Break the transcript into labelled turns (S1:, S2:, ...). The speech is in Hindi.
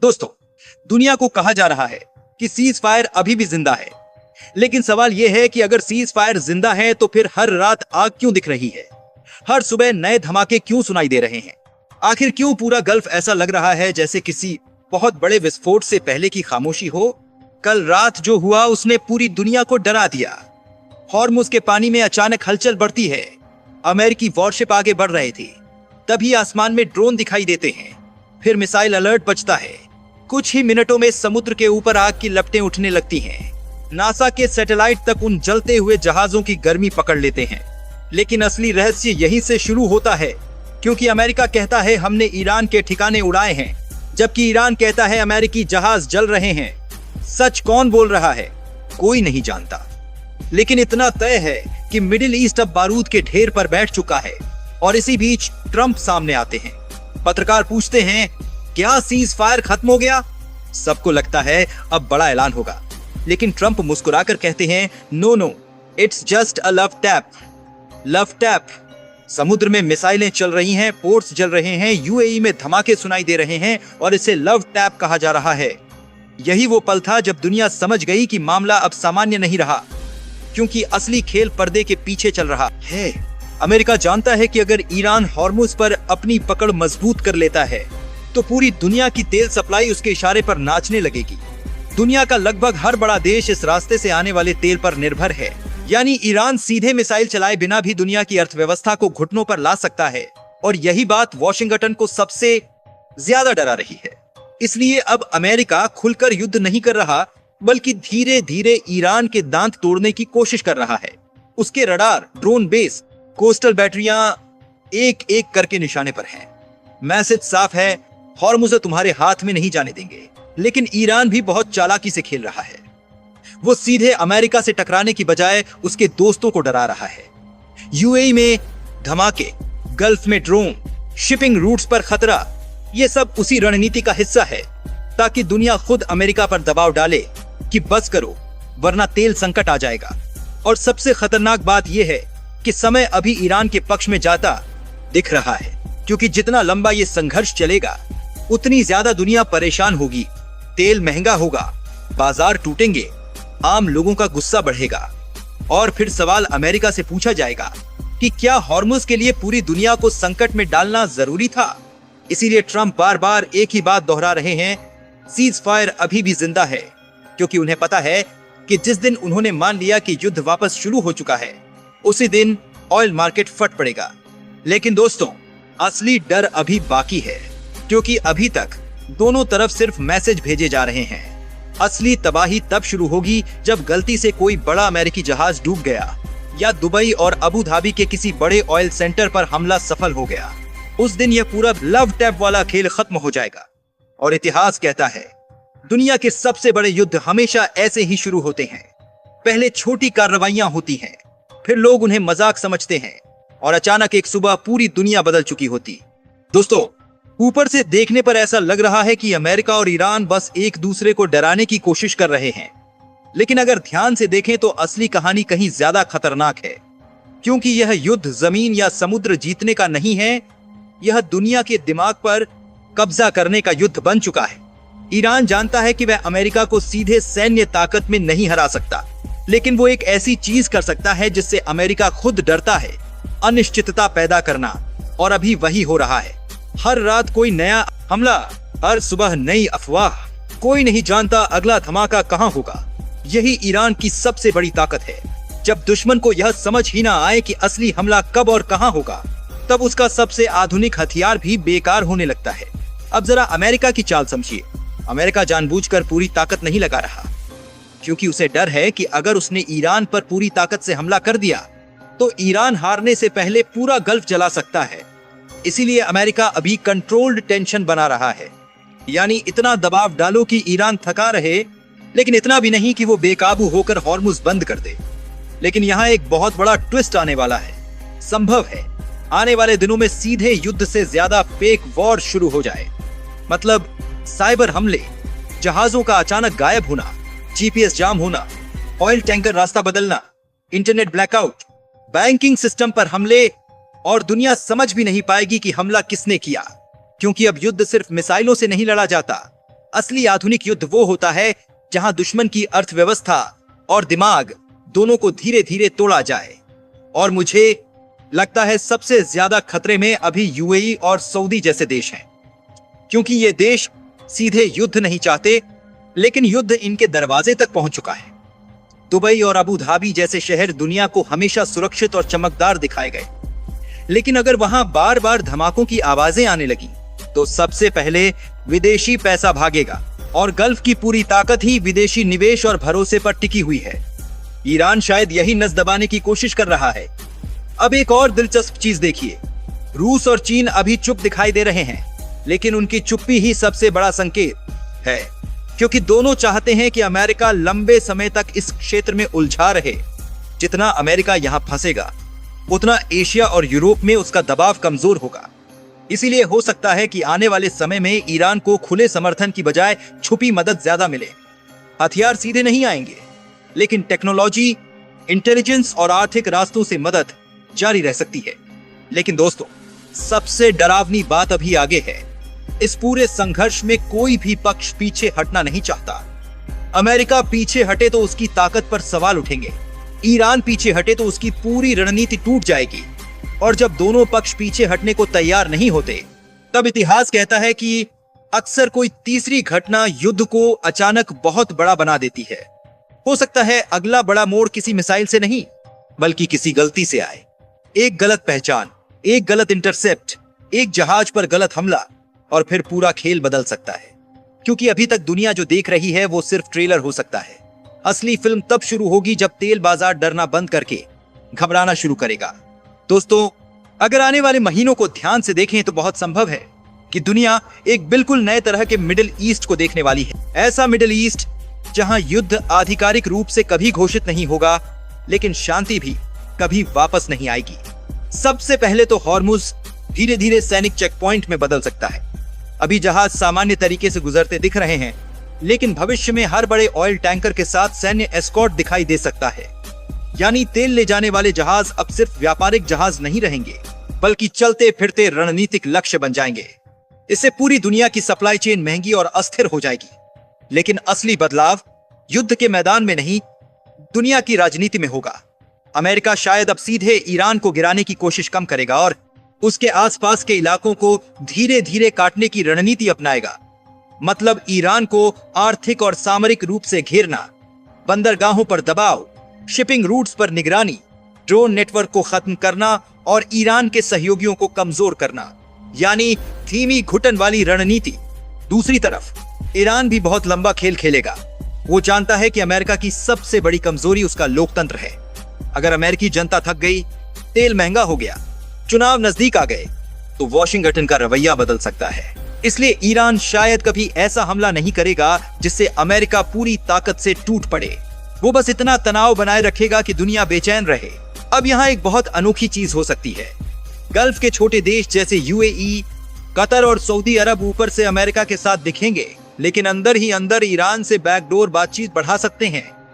S1: दोस्तों, दुनिया को कहा जा रहा है कि सीज फायर अभी भी जिंदा है, लेकिन सवाल यह है कि अगर सीज फायर जिंदा है तो फिर हर रात आग क्यों दिख रही है? हर सुबह नए धमाके क्यों सुनाई दे रहे हैं? आखिर क्यों पूरा गल्फ ऐसा लग रहा है जैसे किसी बहुत बड़े विस्फोट से पहले की खामोशी हो? कल रात जो हुआ उसने पूरी दुनिया को डरा दिया। हॉर्मुज के पानी में अचानक हलचल बढ़ती है। अमेरिकी वॉरशिप आगे बढ़ रहे थे, तभी आसमान में ड्रोन दिखाई देते हैं। फिर मिसाइल अलर्ट बजता है। कुछ ही मिनटों में समुद्र के ऊपर आग की लपटें उठने लगती हैं। नासा के सैटेलाइट तक उन जलते हुए जहाजों की गर्मी पकड़ लेते हैं। लेकिन असली रहस्य यहीं से शुरू होता है, क्योंकि अमेरिका कहता है हमने ईरान के ठिकाने उड़ाए हैं, जबकि ईरान कहता है अमेरिकी जहाज जल रहे हैं। सच कौन बोल रहा है, कोई नहीं जानता। लेकिन इतना तय है कि मिडिल ईस्ट अब बारूद के ढेर पर बैठ चुका है। और इसी बीच ट्रंप सामने आते हैं। पत्रकार पूछते हैं, क्या सीज फायर खत्म हो गया? सबको लगता है अब बड़ा ऐलान होगा, लेकिन ट्रंप मुस्कुराकर कहते हैं, no, it's just a love tap. Love tap. समुद्र में मिसाइलें चल रही हैं, पोर्ट्स जल रहे हैं, यूएई में धमाके सुनाई दे रहे हैं और इसे लव टैप कहा जा रहा है। यही वो पल था जब दुनिया समझ गई कि मामला अब सामान्य नहीं रहा, क्योंकि असली खेल पर्दे के पीछे चल रहा है। अमेरिका जानता है कि अगर ईरान हॉर्मुज पर अपनी पकड़ मजबूत कर लेता है तो पूरी दुनिया की तेल सप्लाई उसके इशारे पर नाचने लगेगी। दुनिया का लगभग हर बड़ा देश इस रास्ते से आने वाले तेल पर निर्भर है। यानी ईरान सीधे मिसाइल चलाए बिना भी दुनिया की अर्थव्यवस्था को घुटनों पर ला सकता है। और यही बात वॉशिंगटन को सबसे ज्यादा डरा रही है। इसलिए अब अमेरिका खुलकर युद्ध नहीं कर रहा, बल्कि धीरे धीरे ईरान के दांत तोड़ने की कोशिश कर रहा है। उसके रडार, ड्रोन बेस, कोस्टल बैटरियां एक एक करके निशाने पर हैं। मैसेज साफ है, हॉर्मुज तुम्हारे हाथ में नहीं जाने देंगे। लेकिन ईरान भी बहुत चालाकी से खेल रहा है। वो सीधे अमेरिका से टकराने की बजाय उसके दोस्तों को डरा रहा है। यूएई में धमाके, गल्फ में ड्रोन, शिपिंग रूट्स पर खतरा, ये सब उसी रणनीति का हिस्सा है, ताकि दुनिया खुद अमेरिका पर दबाव डाले कि बस करो, वरना तेल संकट आ जाएगा। और सबसे खतरनाक बात यह है कि समय अभी ईरान के पक्ष में जाता दिख रहा है, क्योंकि जितना लंबा ये संघर्ष चलेगा उतनी ज्यादा दुनिया परेशान होगी। तेल महंगा होगा, बाजार टूटेंगे, आम लोगों का गुस्सा बढ़ेगा। और फिर सवाल अमेरिका से पूछा जाएगा कि क्या हॉर्मुज के लिए पूरी दुनिया को संकट में डालना जरूरी था? इसीलिए ट्रंप बार बार एक ही बात दोहरा रहे हैं, सीज फायर अभी भी जिंदा है, क्योंकि उन्हें पता है कि जिस दिन उन्होंने मान लिया कि युद्ध वापस शुरू हो चुका है, उसी दिन ऑयल मार्केट फट पड़ेगा। लेकिन दोस्तों, असली डर अभी बाकी है, क्योंकि अभी तक दोनों तरफ सिर्फ मैसेज भेजे जा रहे हैं। असली तबाही तब शुरू होगी जब गलती से कोई बड़ा अमेरिकी जहाज डूब गया, या दुबई और अबू धाबी के किसी बड़े ऑयल सेंटर पर हमला सफल हो गया। उस दिन यह पूरा लव टैप वाला खेल खत्म हो जाएगा। और इतिहास कहता है, दुनिया के सबसे बड़े युद्ध हमेशा ऐसे ही शुरू होते हैं। पहले छोटी कार्रवाइयां होती हैं, फिर लोग उन्हें मजाक समझते हैं, और अचानक एक सुबह पूरी दुनिया बदल चुकी होती। दोस्तों, ऊपर से देखने पर ऐसा लग रहा है कि अमेरिका और ईरान बस एक दूसरे को डराने की कोशिश कर रहे हैं। लेकिन अगर ध्यान से देखें तो असली कहानी कहीं ज्यादा खतरनाक है, क्योंकि यह युद्ध जमीन या समुद्र जीतने का नहीं है, यह दुनिया के दिमाग पर कब्जा करने का युद्ध बन चुका है। ईरान जानता है कि वह अमेरिका को सीधे सैन्य ताकत में नहीं हरा सकता, लेकिन वो एक ऐसी चीज कर सकता है जिससे अमेरिका खुद डरता है, अनिश्चितता पैदा करना। और अभी वही हो रहा है। हर रात कोई नया हमला, हर सुबह नई अफवाह, कोई नहीं जानता अगला धमाका कहां होगा। यही ईरान की सबसे बड़ी ताकत है। जब दुश्मन को यह समझ ही ना आए कि असली हमला कब और कहां होगा, तब उसका सबसे आधुनिक हथियार भी बेकार होने लगता है। अब जरा अमेरिका की चाल समझिए। अमेरिका जानबूझकर पूरी ताकत नहीं लगा रहा, क्योंकि उसे डर है कि अगर उसने ईरान पर पूरी ताकत से हमला कर दिया तो ईरान हारने से पहले पूरा गल्फ जला सकता है। इसीलिए अमेरिका अभी कंट्रोल्ड टेंशन बना रहा है, यानी इतना दबाव डालो कि ईरान थका रहे, लेकिन इतना भी नहीं कि वो बेकाबू होकर हॉर्मुज बंद कर दे। लेकिन यहाँ एक बहुत बड़ा ट्विस्ट आने वाला है। संभव है आने वाले दिनों में सीधे युद्ध से ज्यादा फेक वॉर शुरू हो जाए। मतलब साइबर हमले, जहाजों का अचानक गायब होना, जीपीएस जाम होना, ऑयल टैंकर रास्ता बदलना, इंटरनेट ब्लैकआउट, बैंकिंग सिस्टम पर हमले, और दुनिया समझ भी नहीं पाएगी कि हमला किसने किया। क्योंकि अब युद्ध सिर्फ मिसाइलों से नहीं लड़ा जाता, असली आधुनिक युद्ध वो होता है जहां दुश्मन की अर्थव्यवस्था और दिमाग दोनों को धीरे धीरे तोड़ा जाए। और मुझे लगता है सबसे ज्यादा खतरे में अभी यूएई और सऊदी जैसे देश हैं, क्योंकि ये देश सीधे युद्ध नहीं चाहते, लेकिन युद्ध इनके दरवाजे तक पहुंच चुका है। दुबई और अबू धाबी जैसे शहर दुनिया को हमेशा सुरक्षित और चमकदार दिखाए गए, लेकिन अगर वहां बार बार धमाकों की आवाजें आने लगी तो सबसे पहले विदेशी पैसा भागेगा, और गल्फ की पूरी ताकत ही विदेशी निवेश और भरोसे पर टिकी हुई है। ईरान शायद यही नस दबाने की कोशिश कर रहा है। अब एक और दिलचस्प चीज देखिए, रूस और चीन अभी चुप दिखाई दे रहे हैं, लेकिन उनकी चुप्पी ही सबसे बड़ा संकेत है, क्योंकि दोनों चाहते हैं कि अमेरिका लंबे समय तक इस क्षेत्र में उलझा रहे। जितना अमेरिका यहां फंसेगा, उतना एशिया और यूरोप में उसका दबाव कमजोर होगा। इसीलिए हो सकता है कि आने वाले समय में ईरान को खुले समर्थन की बजाय छुपी मदद ज्यादा मिले। हथियार सीधे नहीं आएंगे, लेकिन टेक्नोलॉजी, इंटेलिजेंस और आर्थिक रास्तों से मदद जारी रह सकती है। लेकिन दोस्तों, सबसे डरावनी बात अभी आगे है। इस पूरे संघर्ष में कोई भी पक्ष पीछे हटना नहीं चाहता। अमेरिका पीछे हटे तो उसकी ताकत पर सवाल उठेंगे, ईरान पीछे हटे तो उसकी पूरी रणनीति टूट जाएगी, और जब दोनों पक्ष पीछे हटने को तैयार नहीं होते, तब इतिहास कहता है कि अक्सर कोई तीसरी घटना युद्ध को अचानक बहुत बड़ा बना देती है। हो सकता है अगला बड़ा मोड़ किसी मिसाइल से नहीं, बल्कि किसी गलती से आए। एक गलत पहचान, एक गलत इंटरसेप्ट, एक जहाज पर गलत हमला, और फिर पूरा खेल बदल सकता है। क्योंकि अभी तक दुनिया जो देख रही है वो सिर्फ ट्रेलर हो सकता है। असली फिल्म तब शुरू होगी जब तेल बाजार डरना बंद करके घबराना शुरू करेगा। दोस्तों, अगर आने वाले महीनों को ध्यान से देखें तो बहुत संभव है कि दुनिया एक बिल्कुल नए तरह के मिडिल ईस्ट को देखने वाली है। ऐसा मिडिल ईस्ट जहां युद्ध आधिकारिक रूप से कभी घोषित नहीं होगा, लेकिन शांति भी कभी वापस नहीं आएगी। सबसे पहले तो हॉर्मुज धीरे धीरे सैनिक चेक पॉइंट में बदल सकता है। अभी जहाज सामान्य तरीके से गुजरते दिख रहे हैं, लेकिन भविष्य में हर बड़े ऑयल टैंकर के साथ सैन्य एस्कॉर्ट दिखाई दे सकता है। यानी तेल ले जाने वाले जहाज अब सिर्फ व्यापारिक जहाज नहीं रहेंगे, बल्कि चलते फिरते रणनीतिक लक्ष्य बन जाएंगे। इससे पूरी दुनिया की सप्लाई चेन महंगी और अस्थिर हो जाएगी। लेकिन असली बदलाव युद्ध के मैदान में नहीं, दुनिया की राजनीति में होगा। अमेरिका शायद अब सीधे ईरान को गिराने की कोशिश कम करेगा और उसके आसपास के इलाकों को धीरे धीरे काटने की रणनीति अपनाएगा। मतलब ईरान को आर्थिक और सामरिक रूप से घेरना, बंदरगाहों पर दबाव, शिपिंग रूट्स पर निगरानी, ड्रोन नेटवर्क को खत्म करना और ईरान के सहयोगियों को कमजोर करना, यानी धीमी घुटन वाली रणनीति। दूसरी तरफ ईरान भी बहुत लंबा खेल खेलेगा। वो जानता है कि अमेरिका की सबसे बड़ी कमजोरी उसका लोकतंत्र है। अगर अमेरिकी जनता थक गई, तेल महंगा हो गया, चुनाव नजदीक आ गए, तो वॉशिंगटन का रवैया बदल सकता है। इसलिए ईरान शायद कभी ऐसा हमला नहीं करेगा जिससे अमेरिका पूरी ताकत से टूट पड़े। वो बस इतना तनाव बनाए रखेगा कि दुनिया बेचैन रहे। अब यहाँ एक बहुत अनोखी चीज हो सकती है। गल्फ के छोटे देश जैसे यूएई, कतर और सऊदी अरब ऊपर से अमेरिका के साथ दिखेंगे, लेकिन अंदर ही अंदर ईरान से बैकडोर बातचीत बढ़ा सकते हैं।